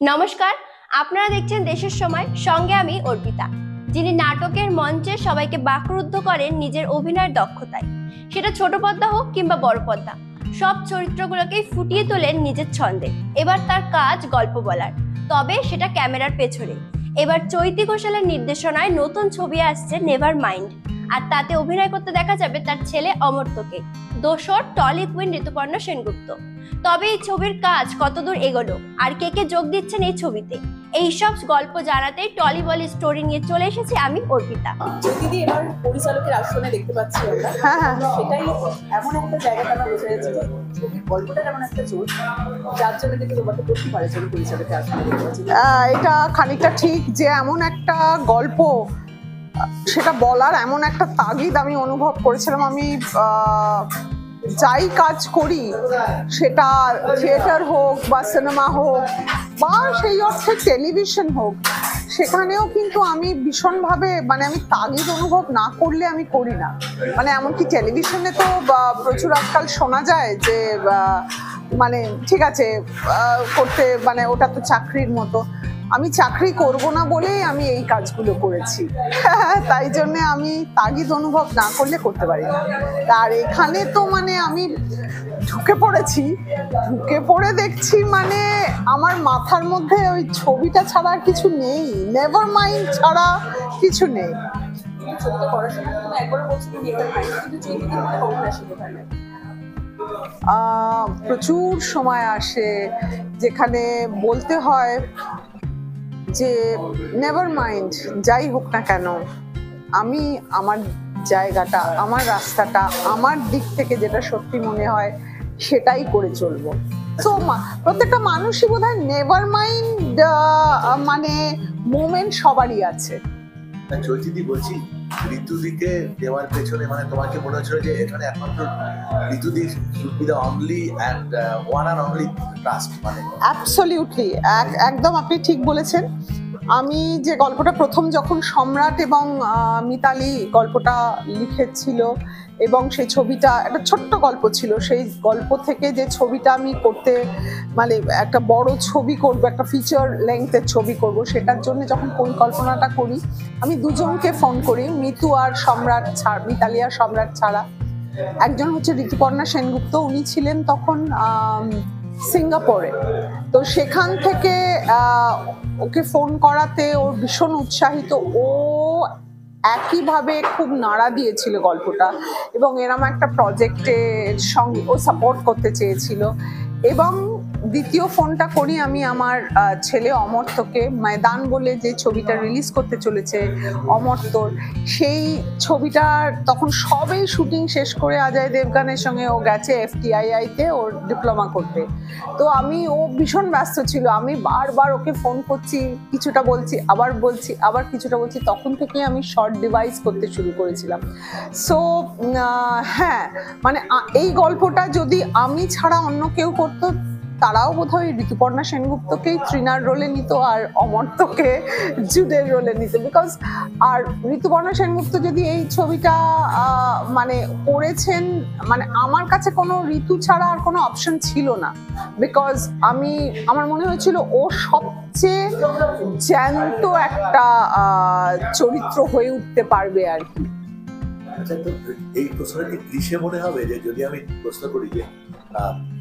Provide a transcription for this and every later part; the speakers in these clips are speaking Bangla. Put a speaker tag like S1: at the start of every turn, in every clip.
S1: নমস্কার, আপনারা দেখছেন দেশের সময়, সঙ্গে আমি অর্পিতা, যিনি নাটকের মঞ্চে সবাইকে বাকরুদ্ধ করেন নিজের অভিনয়ের দক্ষতায়। সেটা ছোট পর্দা হোক কিংবা বড় পর্দা, সব চরিত্রগুলোকেই ফুটিয়ে তোলেন নিজের ছন্দে। এবার তার কাজ গল্প বলার, তবে সেটা ক্যামেরার পেছনে। এবার চৈতি ঘোষালের নির্দেশনায় নতুন ছবি আসছে নেভার মাইন্ড, আর তাতে অভিনয় করতে দেখা যাবে তার ছেলে অমর্ত্যকে, দোসর টলি কুইন ঋতুপর্ণা সেনগুপ্ত। তবে এই ছবির কাজ কতদূর এগোলো আর কে কে যোগ দিচ্ছেন এই ছবিতে, এইসব গল্প জানাতে টলি বলি স্টোরি নিয়ে চলে এসেছি আমি অর্পিতা।
S2: দিদি এবার পরিচালকের আসনে দেখতে পাচ্ছি আমরা, সেটাই এমন একটা জায়গা আমরা বোঝা যাচ্ছে যে ছবির গল্পটার এমন একটা জোর, যার জন্য কিন্তু তোমাকে করতে পারে ছবি পরিচালকের আসনে দেখতে পাচ্ছি।
S3: এটা খানিকটা ঠিক যে এমন একটা গল্প, সেটা বলার এমন একটা তাগিদ আমি অনুভব করেছিলাম। আমি যাই কাজ করি, সেটা থিয়েটার হোক বা সিনেমা হোক বা সেই অর্থে টেলিভিশন হোক, সেখানেও কিন্তু আমি ভীষণভাবে আমি তাগিদ অনুভব না করলে আমি করি না। এমনকি টেলিভিশনে তো প্রচুর আজকাল শোনা যায় যে ঠিক আছে করতে, ওটা তো চাকরির মতো। আমি চাকরি করব না বলেই আমি এই কাজগুলো করেছি, তাই জন্য আমি তাগিদ অনুভব না করলে করতে পারি না। আর এখানে তো আমি ঢুকে পড়ে দেখছি আমার মাথার মধ্যে ওই ছবিটা ছাড়া আর কিছু নেই, নেভার মাইন্ড ছাড়া কিছু নেই। প্রচুর সময় আসে যেখানে বলতে হয় যে নেভার মাইন্ড, যাই হোক না কেন আমি আমার জায়গাটা, আমার রাস্তাটা, আমার দিক থেকে যেটা সত্যি মনে হয় সেটাই করে চলবো। তো প্রত্যেকটা মানুষই বোধহয় নেভার মাইন্ড মোমেন্ট সবারই আছে।
S4: চৈতিদি বলছি, ঋতুদিকে দেওয়ার পেছনে তোমাকে মনে হচ্ছিল যে এখানে একমাত্র ঋতুদি should be the only and one and only trust,
S3: absolutely একদম আপনি ঠিক বলেছেন। আমি যে গল্পটা প্রথম যখন সম্রাট এবং মিতালি গল্পটা লিখেছিল এবং সেই ছবিটা একটা ছোট্ট গল্প ছিল, সেই গল্প থেকে যে ছবিটা আমি করতে একটা বড় ছবি করব, একটা ফিচার লেংথের ছবি করব, সেটার জন্য যখন পরিকল্পনাটা করি আমি দুজনকে ফোন করি, মিতু আর সম্রাট ছাড়া, মিতালি আর সম্রাট ছাড়া। একজন হচ্ছে ঋতুপর্ণা সেনগুপ্ত, উনি ছিলেন তখন সিঙ্গাপুরে। তো সেখান থেকে ওকে ফোন করাতে ওর ভীষণ উৎসাহিত, ও একইভাবে খুব নাড়া দিয়েছিল গল্পটা এবং এরম একটা প্রজেক্টের সঙ্গে ও সাপোর্ট করতে চেয়েছিল। এবং দ্বিতীয় ফোনটা করি আমি আমার ছেলে অমর্ত্যকে, ময়দান বলে যে ছবিটা রিলিজ করতে চলেছে অমর্ত্যর, সেই ছবিটার তখন সবেই শুটিং শেষ করে অজয় দেবগানের সঙ্গে ও গেছে FTII-তে ওর ডিপ্লোমা করতে। তো ও ভীষণ ব্যস্ত ছিল, আমি বারবার ওকে ফোন করছি, কিছুটা বলছি আবার বলছি, আবার কিছুটা বলছি, তখন থেকে আমি শর্ট ডিভাইস করতে শুরু করেছিলাম। সো হ্যাঁ, এই গল্পটা যদি আমি ছাড়া অন্য কেউ করতো, তারাও বোধহয় ঋতুপর্ণা সেনগুপ্তকেই তৃণার রোলে নিত আর অমর্ত্যকে জুডের রোলে নিত। বিকজ আর ঋতুপর্ণা সেনগুপ্ত যদি এই ছবিটা করেছেন, আমার কাছে কোনো ঋতু ছাড়া আর কোনো অপশন ছিল না। বিকজ আমার মনে হয়েছিল ও সবচেয়ে জ্যান্ত একটা চরিত্র হয়ে উঠতে পারবে আর কি।
S4: আচ্ছা, তো এই প্রশ্নটা কি ক্লিশে মনে হবে যে যদি আমি প্রশ্ন করি যে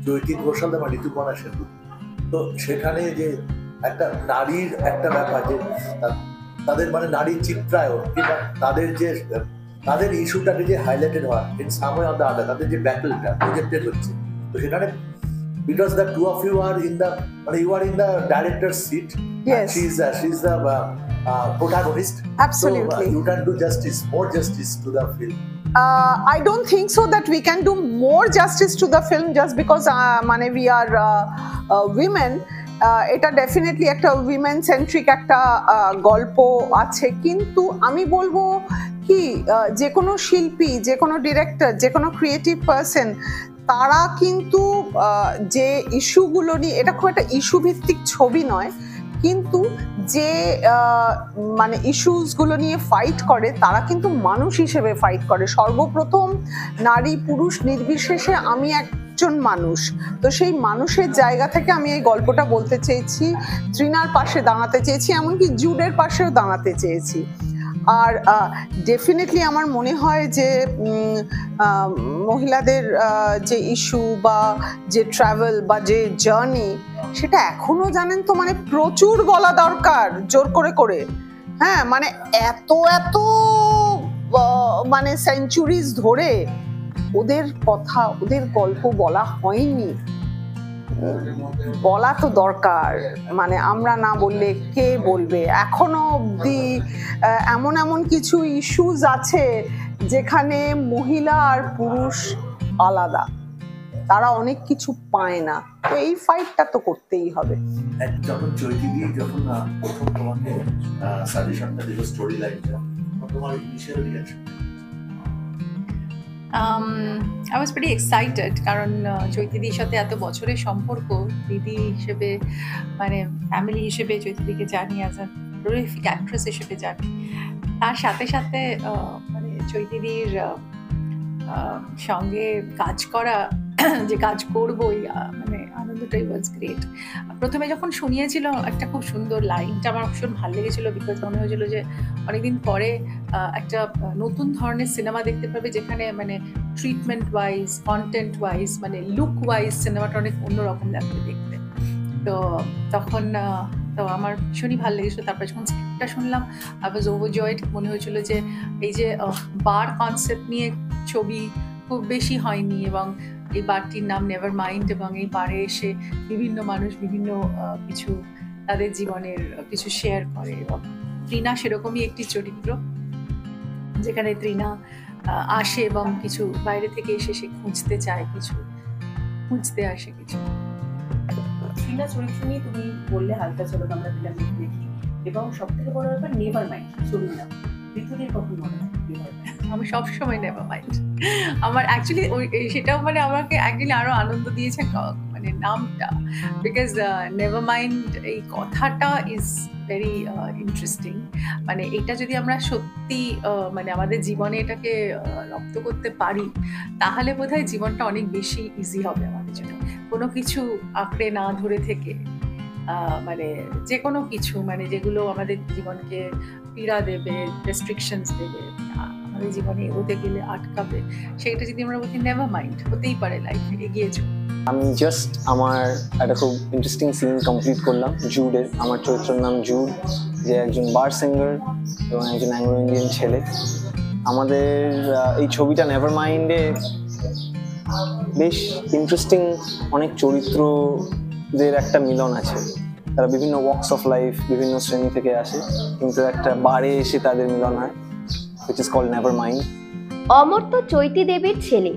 S4: চৈতি ঘোষাল বা ঋতুপর্ণা সেনগুপ্ত, তো সেখানে যে একটা নারীর একটা ব্যাপার, যে তাদের নারীর চিত্রায়ন কিংবা তাদের ইস্যুটাকে যে হাইলাইটেড হয় in some way or the other, তাদের যে ব্যাটলটা প্রজেক্টেড হচ্ছে, তো সেখানে because the two of you are in the you are in the director's seat.
S3: Yes,
S4: she's the protagonist.
S3: Absolutely.
S4: So you can do more justice to the film.
S3: I don't think so that we can do more justice to the film just because we are women. এটা ডেফিনেটলি একটা উইমেন সেন্ট্রিক একটা গল্প আছে, কিন্তু আমি বলবো কি যে কোনো শিল্পী, যে কোনো ডিরেক্টর, যে কোনো ক্রিয়েটিভ পারসন, তারা কিন্তু যে ইস্যুগুলো নিয়ে, এটা খুব একটা ইস্যু ভিত্তিক ছবি নয়, কিন্তু যে ইস্যুসগুলো নিয়ে ফাইট করে তারা কিন্তু মানুষ হিসেবে ফাইট করে। সর্বপ্রথম নারী পুরুষ নির্বিশেষে আমি একজন মানুষ, তো সেই মানুষের জায়গা থেকে আমি এই গল্পটা বলতে চেয়েছি, তৃণার পাশে দাঁড়াতে চেয়েছি, এমনকি জুডের পাশেও দাঁড়াতে চেয়েছি। আর ডেফিনেটলি আমার মনে হয় যে মহিলাদের যে ইস্যু বা যে ট্রাভেল বা যে জার্নি, সেটা এখনো জানেন তো মানে প্রচুর বলা দরকার, জোর করে করে। হ্যাঁ, মানে এত এত মানে সেঞ্চুরিজ ধরে ওদের কথা, ওদের গল্প বলা হয়নি, বলা তো দরকার। মানে আমরা না বললে কে বলবে? এখনো অবধি এমন এমন কিছু ইস্যুস আছে যেখানে মহিলা আর পুরুষ আলাদা, তারা অনেক কিছু পায় না, তো এই ফাইটটা তো করতেই হবে।
S4: যখন চৈতিদি যখন প্রথম তোমাকে সাজেশনটা দিল স্টোরি লাইনটা, তোমার initial reaction?
S5: I was pretty excited কারণ চৈতিদির সাথে এত বছরের সম্পর্ক, দিদি হিসেবে মানে ফ্যামিলি হিসেবে চৈতিদিকে জানি, অ্যাজ আ টেরিফিক অ্যাক্ট্রেস হিসেবে জানি। তার সাথে সাথে মানে চৈতিদির সঙ্গে কাজ করা, যে কাজ করবোই, মানে আনন্দটাই ওয়াজ গ্রেট। প্রথমে যখন শুনিয়েছিল একটা খুব সুন্দর লাইনটা আমার ভীষণ ভালো লেগেছিল, বিকজ মনে হয়েছিল যে অনেকদিন পরে একটা নতুন ধরনের সিনেমা দেখতে পাবে, যেখানে মানে ট্রিটমেন্ট ওয়াইজ, কন্টেন্ট ওয়াইজ, মানে লুক ওয়াইজ সিনেমাটা অনেক অন্যরকম লাগবে দেখতে। তো তখন তো আমার ভীষণই ভালো লেগেছিল। তারপর যখন স্ক্রিপ্টটা শুনলাম, আই ওয়াজ ওভারজয়েড। মনে হয়েছিল যে এই যে বার কনসেপ্ট নিয়ে ছবি খুব বেশি হয়নি, এবং এই বারটির নাম নেভার মাইন্ড, এবং এই বারে এসে বিভিন্ন মানুষ বিভিন্ন কিছু তাদের জীবনের কিছু শেয়ার করে, এবং তৃণা সেরকমই একটি চরিত্র, যেখানে তৃণা আসে এবং কিছু বাইরে থেকে এসে সে খুঁজতে চায়, কিছু খুঁজতে আসে কিছু।
S2: তৃণা চরিত্র নিয়ে তুমি বললে হালকা চলো আমরা ফিল্ম দেখি, এবং সব থেকে বড় ব্যাপার নেভার মাইন্ড ছবির নাম। ঋতুদের কখন মনে হয়
S5: আমি সবসময় নেভার মাইন্ড, আমার অ্যাকচুয়ালি সেটাও মানে আমাকে অ্যাকচুয়ালি আরো আনন্দ দিয়েছে মানে নামটা, বিকজ নেভার মাইন্ড এই কথাটা ইজ ভেরি ইন্টারেস্টিং। মানে এটা যদি আমরা সত্যি মানে আমাদের জীবনে এটাকে রপ্ত করতে পারি, তাহলে বোধহয় জীবনটা অনেক বেশি ইজি হবে আমাদের জন্য। কোনো কিছু আঁকড়ে না ধরে থেকে মানে যে কোনো কিছু মানে যেগুলো আমাদের জীবনকে পীড়া দেবে, রেস্ট্রিকশনস দেবে, আমাদের জীবনে এগোতে গেলে আটকাবে, সেটা যদি আমরা বলি নেভার মাইন্ড, হতেই পারে লাইফে, এগিয়ে যাও।
S6: আমি জাস্ট আমার একটা খুব ইন্টারেস্টিং সিন কমপ্লিট করলাম জুডের। আমার চরিত্রের নাম জুড, যে একজন বার সিঙ্গার এবং একজন অ্যাংলো ইন্ডিয়ান ছেলে। আমাদের এই ছবিটা নেভার মাইন্ডে বেশ ইন্টারেস্টিং অনেক চরিত্রদের একটা মিলন আছে। তারা বিভিন্ন ওয়ার্কস অফ লাইফ, বিভিন্ন শ্রেণী থেকে আসে, কিন্তু একটা বারে এসে তাদের মিলন হয়, which is called Nevermind.
S1: Amartya চৈতি দেবীর ছেলে,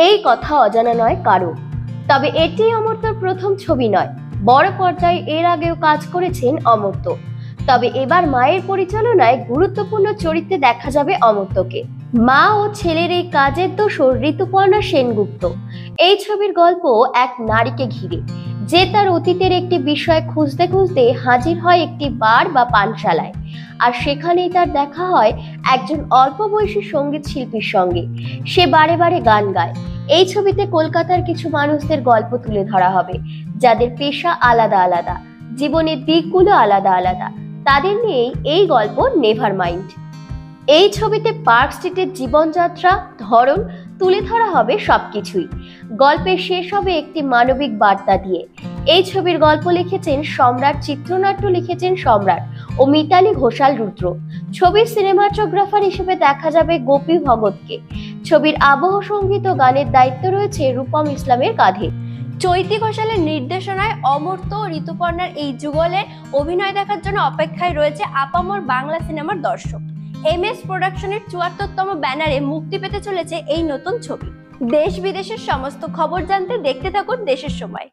S1: এই কথা অজানা নয় কারো। তবে এটি অমর্ত্যর প্রথম ছবি নয়, বড় পর্দায় এর আগেও কাজ করেছেন অমর্ত্য। তবে এবার মায়ের পরিচালনায় গুরুত্বপূর্ণ চরিত্রে দেখা যাবে অমর্ত্যকে। মা ও ছেলের এই কাজের দোসর ঋতুপর্ণা সেনগুপ্ত। এই ছবির গল্প এক নারীকে ঘিরে, যে তার অতীতের একটি বিষয় খুঁজতে খুঁজতে হাজির হয় একটি বার বা পানশালায়, আর সেখানেই তার দেখা হয় একজন অল্প বয়সী সঙ্গীত শিল্পীর সঙ্গে। সে বারে বারে গান গায়। এই ছবিতে কলকাতার কিছু মানুষদের গল্প তুলে ধরা হবে, যাদের পেশা আলাদা আলাদা, জীবনের দিকগুলো আলাদা আলাদা। তাদের নিয়েই এই গল্প নেভার মাইন্ড। এই ছবিতে পার্ক স্ট্রিটের জীবনযাত্রা, ধরন তুলে ধরা হবে সবকিছুই। গল্পের শেষ হবে একটি মানবিক বার্তা দিয়ে। এই ছবির গল্প লিখেছেন সম্রাট, চিত্রনাট্য লিখেছেন সম্রাট ও মিতালি ঘোষাল রুদ্র। ছবির সিনেমাটোগ্রাফার হিসেবে দেখা যাবে গোপী ভগতকে। ছবির আবহ সঙ্গীত ও গানের দায়িত্ব রয়েছে রূপম ইসলামের কাঁধে। চৈতি ঘোষালের নির্দেশনায় অমর্ত্য ও ঋতুপর্ণার এই যুগলের অভিনয় দেখার জন্য অপেক্ষায় রয়েছে আপামর বাংলা সিনেমার দর্শক। MS প্রোডাকশনের ৭৪তম ব্যানারে মুক্তি পেতে চলেছে এই নতুন ছবি। দেশ বিদেশের সমস্ত খবর জানতে দেখতে থাকুন দেশের সময়।